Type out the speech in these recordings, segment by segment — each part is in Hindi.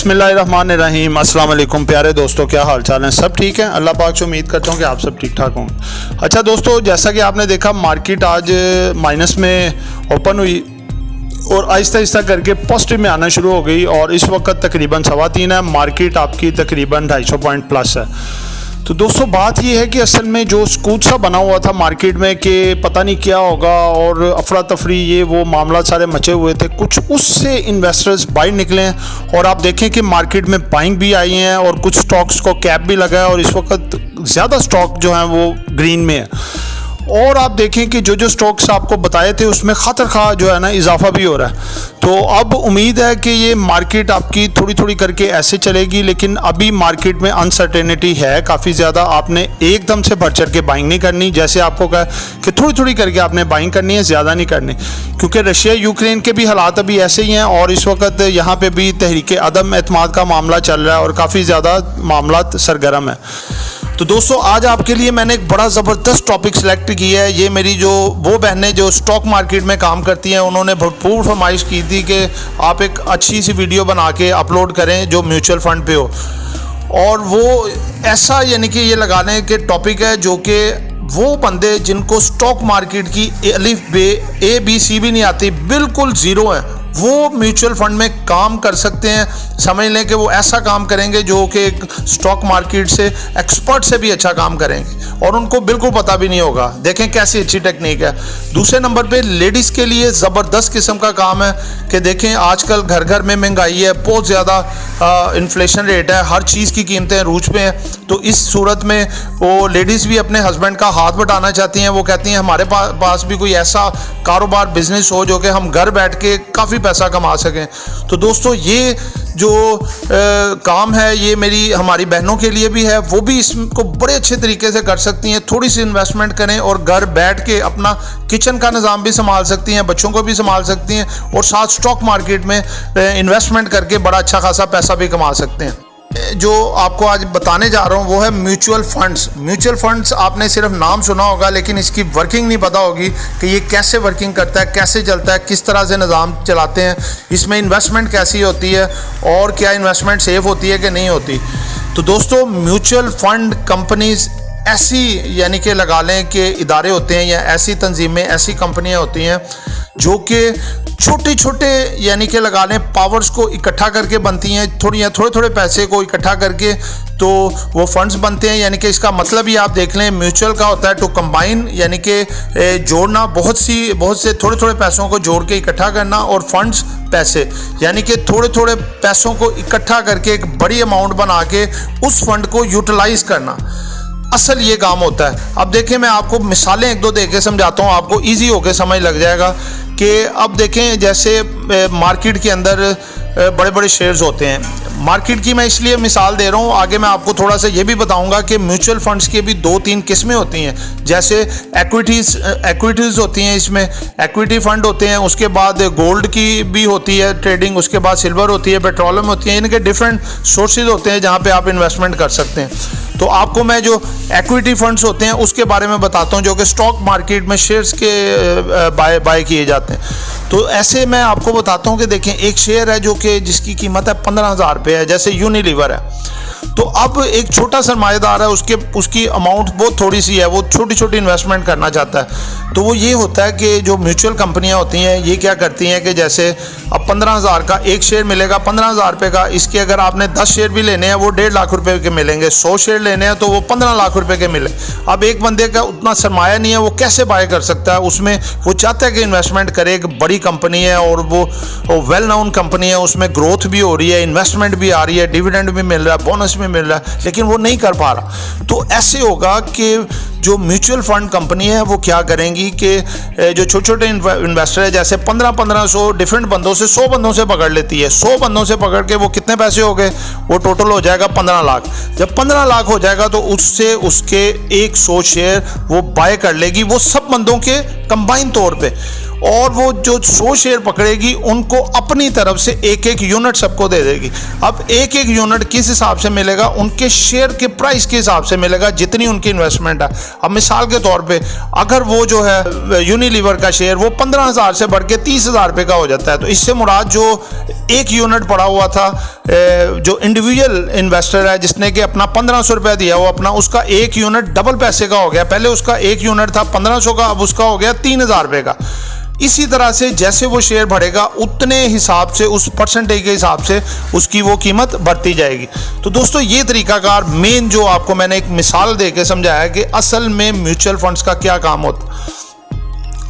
बिस्मिल्लाहिर्रहमानिर्रहीम। अस्सलाम वालेकुम प्यारे दोस्तों, क्या हाल चाल है? सब ठीक है? अल्लाह पाक से उम्मीद करता हूँ कि आप सब ठीक ठाक होंगे। अच्छा दोस्तों, जैसा कि आपने देखा मार्केट आज माइनस में ओपन हुई और आहिस्ता आहिस्ता करके पॉजिटिव में आना शुरू हो गई और इस वक्त तकरीबन 3.25 है। मार्केट आपकी तकरीबन 250 पॉइंट प्लस है। तो दोस्तों बात ये है कि असल में जो स्कूट सा बना हुआ था मार्केट में कि पता नहीं क्या होगा और अफरा तफरी ये वो मामला सारे मचे हुए थे, कुछ उससे इन्वेस्टर्स बाहर निकले हैं और आप देखें कि मार्केट में बाइंग भी आई हैं और कुछ स्टॉक्स को कैप भी लगा है और इस वक्त ज़्यादा स्टॉक जो हैं वो ग्रीन में है। और आप देखें कि जो स्टॉक्स आपको बताए थे उसमें खतर खा जो है ना इजाफा भी हो रहा है। तो अब उम्मीद है कि ये मार्केट आपकी थोड़ी थोड़ी करके ऐसे चलेगी, लेकिन अभी मार्केट में अनसर्टेनिटी है काफ़ी ज़्यादा। आपने एकदम से बढ़ चढ़ के बाइंग नहीं करनी, जैसे आपको कहा कि थोड़ी थोड़ी करके आपने बाइंग करनी है, ज़्यादा नहीं करनी, क्योंकि रशिया यूक्रेन के भी हालात अभी ऐसे ही हैं और इस वक्त यहाँ पर भी तहरीक अदम एतमाद का मामला चल रहा है और काफ़ी ज़्यादा मामला सरगर्म है। तो दोस्तों आज आपके लिए मैंने एक बड़ा ज़बरदस्त टॉपिक सेलेक्ट किया है। ये मेरी जो वो बहनें जो स्टॉक मार्केट में काम करती हैं उन्होंने भरपूर फरमाइश की थी कि आप एक अच्छी सी वीडियो बना के अपलोड करें जो म्यूचुअल फंड पे हो, और वो ऐसा यानी कि ये लगाने के टॉपिक है जो कि वो बंदे जिनको स्टॉक मार्केट की अलिफ बे ABC भी नहीं आती, बिल्कुल ज़ीरो है, वो म्यूचुअल फंड में काम कर सकते हैं। समझ लें कि वो ऐसा काम करेंगे जो कि एक स्टॉक मार्केट से एक्सपर्ट से भी अच्छा काम करेंगे और उनको बिल्कुल पता भी नहीं होगा। देखें कैसी अच्छी टेक्निक है। दूसरे नंबर पे लेडीज़ के लिए ज़बरदस्त किस्म का काम है कि देखें आजकल घर घर में महंगाई है, बहुत ज़्यादा इन्फ्लेशन रेट है, हर चीज़ की कीमतें अरूज पे हैं। तो इस सूरत में वो लेडीज़ भी अपने हस्बैंड का हाथ बटाना चाहती हैं। वो कहती हैं हमारे पास भी कोई ऐसा कारोबार बिजनेस हो जो कि हम घर बैठ के काफ़ी पैसा कमा सकें। तो दोस्तों ये जो काम है ये हमारी बहनों के लिए भी है, वो भी इसको बड़े अच्छे तरीके से कर सकती हैं। थोड़ी सी इन्वेस्टमेंट करें और घर बैठ के अपना किचन का निज़ाम भी संभाल सकती हैं, बच्चों को भी संभाल सकती हैं और साथ स्टॉक मार्केट में इन्वेस्टमेंट करके बड़ा अच्छा खासा पैसा भी कमा सकते हैं। जो आपको आज बताने जा रहा हूँ वो है म्यूचुअल फंड्स। म्यूचुअल फंड्स आपने सिर्फ नाम सुना होगा लेकिन इसकी वर्किंग नहीं पता होगी कि ये कैसे वर्किंग करता है, कैसे चलता है, किस तरह से निज़ाम चलाते हैं, इसमें इन्वेस्टमेंट कैसी होती है और क्या इन्वेस्टमेंट सेफ होती है कि नहीं होती। तो दोस्तों म्यूचुअल फंड कंपनीज ऐसी यानी कि लगा लें कि इदारे होते हैं या ऐसी तंजीमें, ऐसी कंपनियां होती हैं जो कि छोटे छोटे यानी कि लगा लें पावर्स को इकट्ठा करके बनती हैं, थोड़े थोड़े पैसे को इकट्ठा करके तो वो फंड्स बनते हैं। यानी कि इसका मतलब ही आप देख लें म्यूचुअल का होता है टू कंबाइन, यानी कि जोड़ना, बहुत से थोड़े थोड़े पैसों को जोड़ के इकट्ठा करना, और फंड्स पैसे यानी कि थोड़े थोड़े पैसों को इकट्ठा करके एक बड़ी अमाउंट बना के उस फंड को यूटिलाइज करना, असल ये काम होता है। अब देखें मैं आपको मिसालें एक दो दे के समझाता हूँ, आपको इजी होकर समझ लग जाएगा कि अब देखें जैसे मार्केट के अंदर बड़े बड़े शेयर्स होते हैं। मार्केट की मैं इसलिए मिसाल दे रहा हूँ, आगे मैं आपको थोड़ा सा ये भी बताऊंगा कि म्यूचुअल फंड्स की भी 2-3 किस्में होती हैं। जैसे एक्विटीज़ होती हैं, इसमें एक्विटी फंड होते हैं, उसके बाद गोल्ड की भी होती है ट्रेडिंग, उसके बाद सिल्वर होती है, पेट्रोलियम होती है, इनके डिफरेंट सोर्सेज होते हैं जहाँ पे आप इन्वेस्टमेंट कर सकते हैं। तो आपको मैं जो एक्विटी फंड्स होते हैं उसके बारे में बताता हूँ जो कि स्टॉक मार्केट में शेयर्स के बाय किए जाते हैं। तो ऐसे मैं आपको बताता हूँ कि देखें एक शेयर है जो कि जिसकी कीमत है 15,000 रुपये है, जैसे यूनिलीवर है। तो अब एक छोटा सरमाएदार है, उसकी अमाउंट बहुत थोड़ी सी है, वो छोटी छोटी इन्वेस्टमेंट करना चाहता है। तो वो ये होता है कि जो म्यूचुअल कंपनियां होती हैं ये क्या करती हैं कि जैसे अब 15,000 का एक शेयर मिलेगा 15,000 रुपये का, इसके अगर आपने 10 शेयर भी लेने हैं वो 1.5 लाख रुपए के मिलेंगे, 100 शेयर लेने हैं तो वो 15 लाख रुपए के मिले। अब एक बंदे का उतना सरमाया नहीं है, वो कैसे बाय कर सकता है? उसमें वो चाहता है कि इन्वेस्टमेंट करे, एक बड़ी कंपनी है और वो वेल नोन कंपनी है, उसमें ग्रोथ भी हो रही है, इन्वेस्टमेंट भी आ रही है, डिविडेंड भी मिल रहा है, बोनस भी मिल रहा है, लेकिन वो नहीं कर पा रहा। तो ऐसे होगा कि जो म्यूचुअल फंड कंपनी है वो क्या करेंगी कि जो छोटे छोटे इन्वेस्टर है जैसे 1500 डिफरेंट बंदों से 100 बंदों से पकड़ लेती है। 100 बंदों से पकड़ के वो कितने पैसे हो गए? वो टोटल हो जाएगा 15 लाख। जब 15 लाख हो जाएगा तो उससे उसके 100 शेयर वो बाय कर लेगी, वो सब बंदों के कंबाइन तौर पे, और वो जो 100 शेयर पकड़ेगी उनको अपनी तरफ से एक यूनिट सबको दे देगी। अब एक यूनिट किस हिसाब से मिलेगा? उनके शेयर के प्राइस के हिसाब से मिलेगा जितनी उनकी इन्वेस्टमेंट है। अब मिसाल के तौर पे अगर वो जो है यूनिलीवर का शेयर वो 15,000 से बढ़ के 30,000 रुपये का हो जाता है, तो इससे मुराद जो एक यूनिट पड़ा हुआ था जो इंडिविजुअल इन्वेस्टर है जिसने कि अपना 1500 रुपया दिया, वो अपना उसका एक यूनिट डबल पैसे का हो गया। पहले उसका एक यूनिट था 1500 का, अब उसका हो गया 3000 रुपये का। इसी तरह से जैसे वो शेयर बढ़ेगा उतने हिसाब से, उस परसेंटेज के हिसाब से उसकी वो कीमत बढ़ती जाएगी। तो दोस्तों ये तरीकाकार मेन जो आपको मैंने एक मिसाल दे के समझाया कि असल में म्यूचुअल फंड्स का क्या काम होता।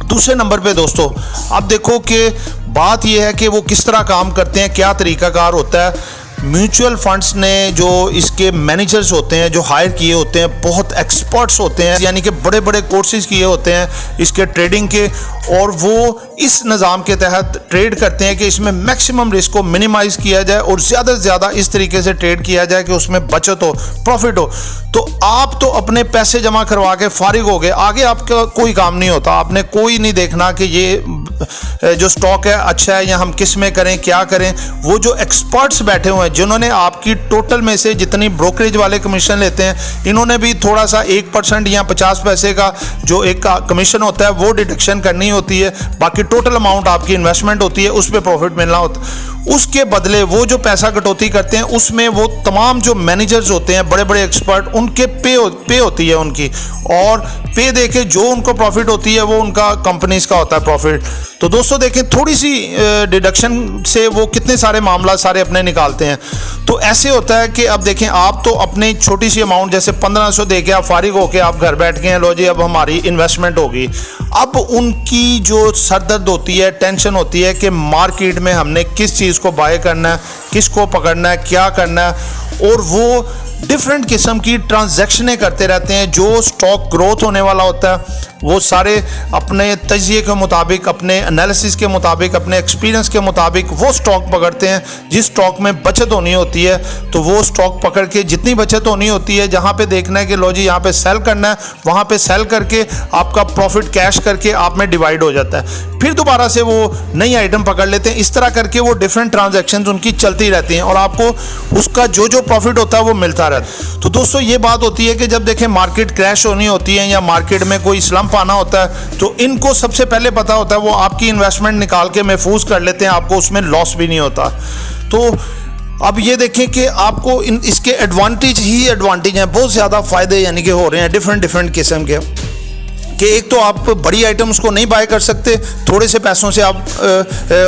दूसरे नंबर पे दोस्तों आप देखो कि बात ये है कि वो किस तरह काम करते हैं, क्या तरीकाकार होता है। म्यूचुअल फंड्स ने जो इसके मैनेजर्स होते हैं जो हायर किए होते हैं, बहुत एक्सपर्ट्स होते हैं, यानी कि बड़े बड़े कोर्सेज किए होते हैं इसके ट्रेडिंग के, और वो इस निज़ाम के तहत ट्रेड करते हैं कि इसमें मैक्सिमम रिस्क को मिनिमाइज़ किया जाए और ज़्यादा से ज़्यादा इस तरीके से ट्रेड किया जाए कि उसमें बचत हो, प्रॉफिट हो। तो आप तो अपने पैसे जमा करवा के फारिग हो गए, आगे आपका कोई काम नहीं होता। आपने कोई नहीं देखना कि ये जो स्टॉक है अच्छा है या हम किस में करें, क्या करें। वो जो एक्सपर्ट्स बैठे हुए हैं जिन्होंने आपकी टोटल में से जितनी ब्रोकरेज वाले कमीशन लेते हैं, इन्होंने भी थोड़ा सा 1% या 50 पैसे का जो एक कमीशन होता है वो डिडक्शन करनी होती है। बाकी टोटल अमाउंट आपकी इन्वेस्टमेंट होती है, उस पर प्रॉफिट मिलना होता है। उसके बदले वो जो पैसा कटौती करते हैं उसमें वो तमाम जो मैनेजर्स होते हैं, बड़े बड़े एक्सपर्ट, उनके पे होती है उनकी, और पे दे के जो उनको प्रॉफिट होती है वो उनका कंपनीज का होता है प्रॉफिट। तो दोस्तों देखें थोड़ी सी डिडक्शन से वो कितने सारे मामला सारे अपने निकालते हैं। तो ऐसे होता है कि अब देखें आप तो अपनी छोटी सी अमाउंट जैसे 1500 दे के आप फारिग होके आप घर बैठ गए हैं, लो जी अब हमारी इन्वेस्टमेंट होगी। अब उनकी जो सरदर्द होती है, टेंशन होती है कि मार्केट में हमने किस चीज़ को बाय करना है, किसको पकड़ना है, क्या करना है, और वो डिफरेंट किस्म की ट्रांजैक्शनें करते रहते हैं। जो स्टॉक ग्रोथ होने वाला होता है वो सारे अपने तजिए के मुताबिक, अपने एनालिसिस के मुताबिक, अपने एक्सपीरियंस के मुताबिक वो स्टॉक पकड़ते हैं। जिस स्टॉक में बचत होनी होती है तो वो स्टॉक पकड़ के, जितनी बचत होनी होती है, जहाँ पे देखना है कि लो जी यहाँ पे सेल करना है, वहाँ पे सेल करके आपका प्रॉफिट कैश करके आप में डिवाइड हो जाता है। फिर दोबारा से वो नई आइटम पकड़ लेते हैं। इस तरह करके वो डिफरेंट ट्रांजैक्शंस उनकी चलती रहती हैं और आपको उसका जो जो प्रॉफिट होता है वो मिलता रहता है। तो दोस्तों ये बात होती है कि जब देखें मार्केट क्रैश होनी होती है या मार्केट में कोई स्लम्प आना होता है तो इनको सबसे पहले पता होता है, वो आपकी इन्वेस्टमेंट निकाल के महफूज कर लेते हैं, आपको उसमें लॉस भी नहीं होता। तो अब ये देखें कि आपको इसके एडवांटेज ही एडवांटेज हैं, बहुत ज़्यादा फ़ायदे यानी कि हो रहे हैं डिफरेंट किस्म के। कि एक तो आप बड़ी आइटम्स को नहीं बाय कर सकते, थोड़े से पैसों से आप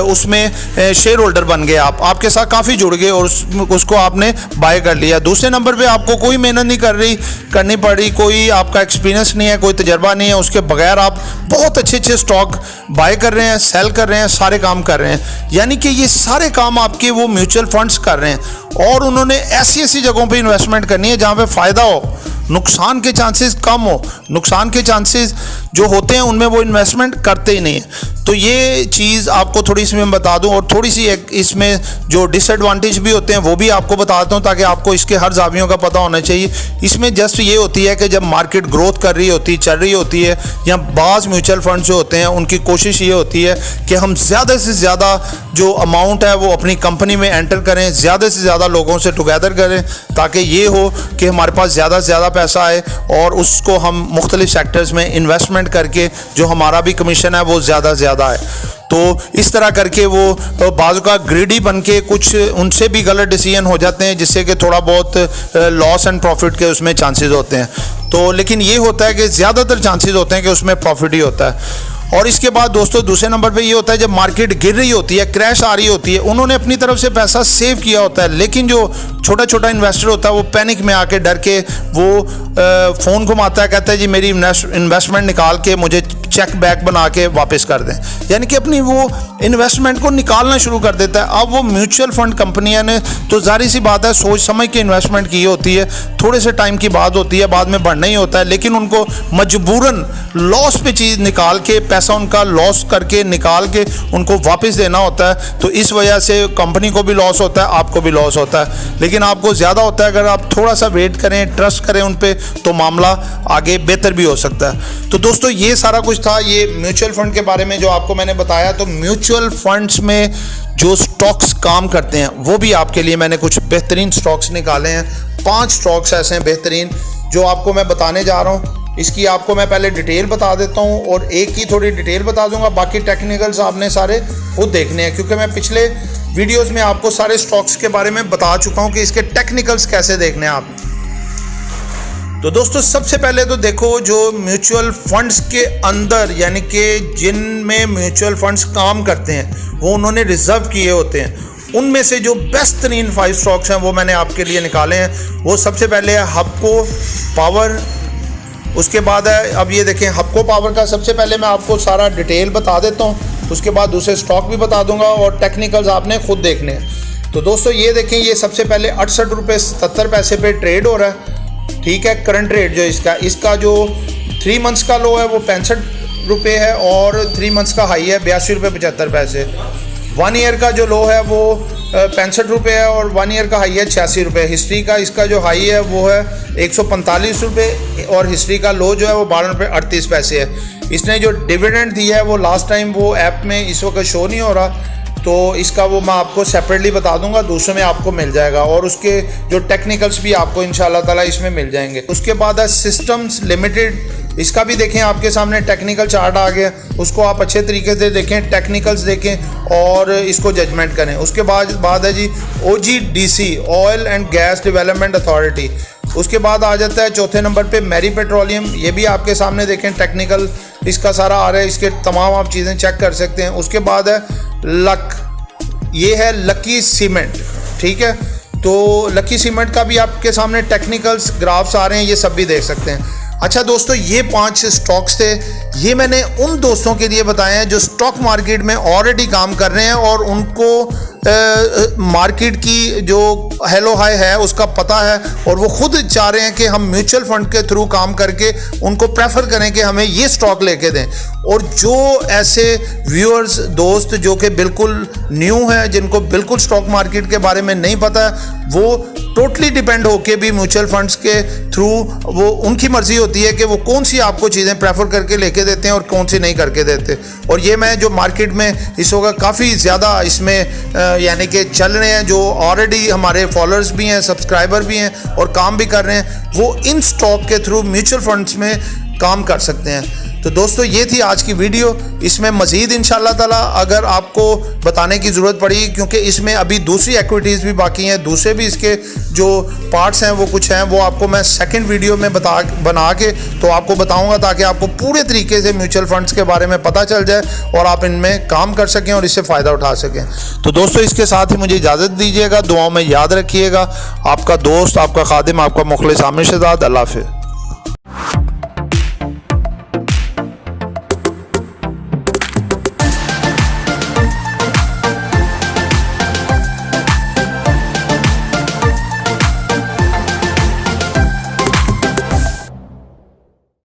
उसमें शेयर होल्डर बन गए, आपके साथ काफ़ी जुड़ गए और उसको आपने बाय कर लिया। दूसरे नंबर पे आपको कोई मेहनत नहीं करनी पड़ी, कोई आपका एक्सपीरियंस नहीं है, कोई तजर्बा नहीं है, उसके बगैर आप बहुत अच्छे स्टॉक बाय कर रहे हैं, सेल कर रहे हैं, सारे काम कर रहे हैं। यानी कि ये सारे काम आपके वो म्यूचुअल फंड्स कर रहे हैं और उन्होंने ऐसी जगहों पर इन्वेस्टमेंट करनी है जहाँ पर फ़ायदा हो, नुकसान के चांसेस कम हो। नुकसान के चांसेस जो होते हैं उनमें वो इन्वेस्टमेंट करते ही नहीं है। तो ये चीज़ आपको थोड़ी सी मैं बता दूं और थोड़ी सी एक इसमें जो डिसएडवांटेज भी होते हैं वो भी आपको बताता हूं ताकि आपको इसके हर जावियों का पता होना चाहिए। इसमें जस्ट ये होती है कि जब मार्केट ग्रोथ कर रही होती, चल रही होती है, या बाज़ म्यूचुअल फंड जो होते हैं उनकी कोशिश ये होती है कि हम ज़्यादा से ज़्यादा जो अमाउंट है वो अपनी कंपनी में एंटर करें, ज़्यादा से ज़्यादा लोगों से टुगेदर करें ताकि ये हो कि हमारे पास ज़्यादा से ज़्यादा पैसा आए और उसको हम मुख्तलिफ सेक्टर्स में इन्वेस्टमेंट करके जो हमारा भी कमीशन है वो ज़्यादा से ज़्यादा है। तो इस तरह करके वो बाजू का ग्रीडी बन के कुछ उनसे भी गलत डिसीजन हो जाते हैं जिससे कि थोड़ा बहुत लॉस एंड प्रॉफिट के उसमें चांसेस होते हैं। तो लेकिन ये होता है कि ज़्यादातर चांसेस होते हैं कि उसमें प्रॉफिट ही होता है। और इसके बाद दोस्तों दूसरे नंबर पे ये होता है जब मार्केट गिर रही होती है, क्रैश आ रही होती है, उन्होंने अपनी तरफ से पैसा सेव किया होता है, लेकिन जो छोटा इन्वेस्टर होता है वो पैनिक में आके डर के वो फ़ोन घुमाता है, कहता है जी मेरी इन्वेस्टमेंट निकाल के मुझे चेक बैक बना के वापस कर दें, यानी कि अपनी वो इन्वेस्टमेंट को निकालना शुरू कर देता है। अब वो म्यूचुअल फंड कंपनियां ने तो जाहिर सी बात है सोच समझ के इन्वेस्टमेंट की होती है, थोड़े से टाइम की बात होती है, बाद में बढ़ना ही होता है, लेकिन उनको मजबूरन लॉस पे चीज़ निकाल के, पैसा उनका लॉस करके निकाल के उनको वापस देना होता है। तो इस वजह से कंपनी को भी लॉस होता है, आपको भी लॉस होता है, लेकिन आपको ज़्यादा होता है अगर आप थोड़ा सा वेट करें, ट्रस्ट करें उन पर, तो मामला आगे बेहतर भी हो सकता है। तो दोस्तों ये सारा कुछ था ये म्यूचुअल फंड के बारे में जो आपको मैंने बताया। तो म्यूचुअल फंड्स में जो स्टॉक्स काम करते हैं वो भी आपके लिए मैंने कुछ बेहतरीन स्टॉक्स निकाले हैं। 5 स्टॉक्स ऐसे हैं बेहतरीन जो आपको मैं बताने जा रहा हूँ। इसकी आपको मैं पहले डिटेल बता देता हूँ और एक की थोड़ी डिटेल बता दूंगा, बाकी टेक्निकल्स आपने सारे खुद देखने हैं, क्योंकि मैं पिछले वीडियोस में आपको सारे स्टॉक्स के बारे में बता चुका हूं कि इसके टेक्निकल्स कैसे देखने हैं आप। तो दोस्तों सबसे पहले तो देखो, जो म्यूचुअल फंड्स के अंदर यानी कि जिनमें म्यूचुअल फंड्स काम करते हैं वो उन्होंने रिजर्व किए होते हैं, उनमें से जो बेस्ट तरीन 5 स्टॉक्स हैं वो मैंने आपके लिए निकाले हैं। वो सबसे पहले है हबको पावर, उसके बाद है, अब ये देखें हबको पावर का सबसे पहले मैं आपको सारा डिटेल बता देता हूँ, उसके बाद दूसरे स्टॉक भी बता दूंगा और टेक्निकल्स आपने खुद देखने हैं। तो दोस्तों ये देखें, ये सबसे पहले 68 रुपये 77 पैसे पे ट्रेड हो रहा है, ठीक है। करंट रेट जो इसका जो 3 मंथ्स का लो है वो 65 रुपये है और 3 मंथ्स का हाई है 82 रुपये 75 पैसे। 1 ईयर का जो लो है वो 65 रुपये है और 1 ईयर का हाई है 86 रुपये। हिस्ट्री का इसका जो हाई है वो है 145 रुपये और हिस्ट्री का लो जो है वो 12 रुपये 38 पैसे है। इसने जो डिविडेंड दिया है वो लास्ट टाइम वो ऐप में इस वक्त शो नहीं हो रहा, तो इसका वो मैं आपको सेपरेटली बता दूंगा, दूसरे में आपको मिल जाएगा और उसके जो टेक्निकल्स भी आपको इंशाल्लाह ताला इसमें मिल जाएंगे। उसके बाद है सिस्टम्स लिमिटेड, इसका भी देखें आपके सामने टेक्निकल चार्ट आ गया, उसको आप अच्छे तरीके से देखें, टेक्निकल्स देखें और इसको जजमेंट करें। उसके बाद है जी OGDC, oil and gas development authority. उसके बाद आ जाता है चौथे नंबर पे मैरी पेट्रोलियम, ये भी आपके सामने देखें, टेक्निकल इसका सारा आ रहा है, इसके तमाम आप चीज़ें चेक कर सकते हैं। उसके बाद है ये है लकी सीमेंट, ठीक है। तो लकी सीमेंट का भी आपके सामने टेक्निकल्स ग्राफ्स आ रहे हैं, ये सब भी देख सकते हैं। अच्छा दोस्तों, ये 5 स्टॉक्स थे, ये मैंने उन दोस्तों के लिए बताए हैं जो स्टॉक मार्केट में ऑलरेडी काम कर रहे हैं और उनको मार्केट की जो हेलो हाई है उसका पता है और वो खुद चाह रहे हैं कि हम म्यूचुअल फंड के थ्रू काम करके उनको प्रेफर करें कि हमें ये स्टॉक लेके दें। और जो ऐसे व्यूअर्स दोस्त जो कि बिल्कुल न्यू हैं, जिनको बिल्कुल स्टॉक मार्केट के बारे में नहीं पता है, वो टोटली डिपेंड होके भी म्यूचुअल फंड्स के थ्रू वो उनकी मर्जी होती है कि वो कौन सी आपको चीज़ें प्रेफर करके लेके देते हैं और कौन सी नहीं करके देते। और ये मैं जो मार्केट में इस वक्त काफ़ी ज़्यादा इसमें यानी कि चल रहे हैं, जो ऑलरेडी हमारे फॉलोअर्स भी हैं, सब्सक्राइबर भी हैं और काम भी कर रहे हैं, वो इन स्टॉक के थ्रू म्यूचुअल फंड्स में काम कर सकते हैं। तो दोस्तों ये थी आज की वीडियो, इसमें मज़ीद इंशाल्लाह ताला अगर आपको बताने की ज़रूरत पड़ी, क्योंकि इसमें अभी दूसरी एक्टिविटीज़ भी बाकी हैं, दूसरे भी इसके जो पार्ट्स हैं वो कुछ हैं, वो आपको मैं सेकंड वीडियो में बना के तो आपको बताऊंगा, ताकि आपको पूरे तरीके से म्यूचुअल फंड्स के बारे में पता चल जाए और आप इनमें काम कर सकें और इससे फ़ायदा उठा सकें। तो दोस्तों इसके साथ ही मुझे इजाज़त दीजिएगा, दुआओं में याद रखिएगा। आपका दोस्त, आपका खादिम, आपका मुखलिस आमिर शहजाद। अल्लाह हाफ़िज़।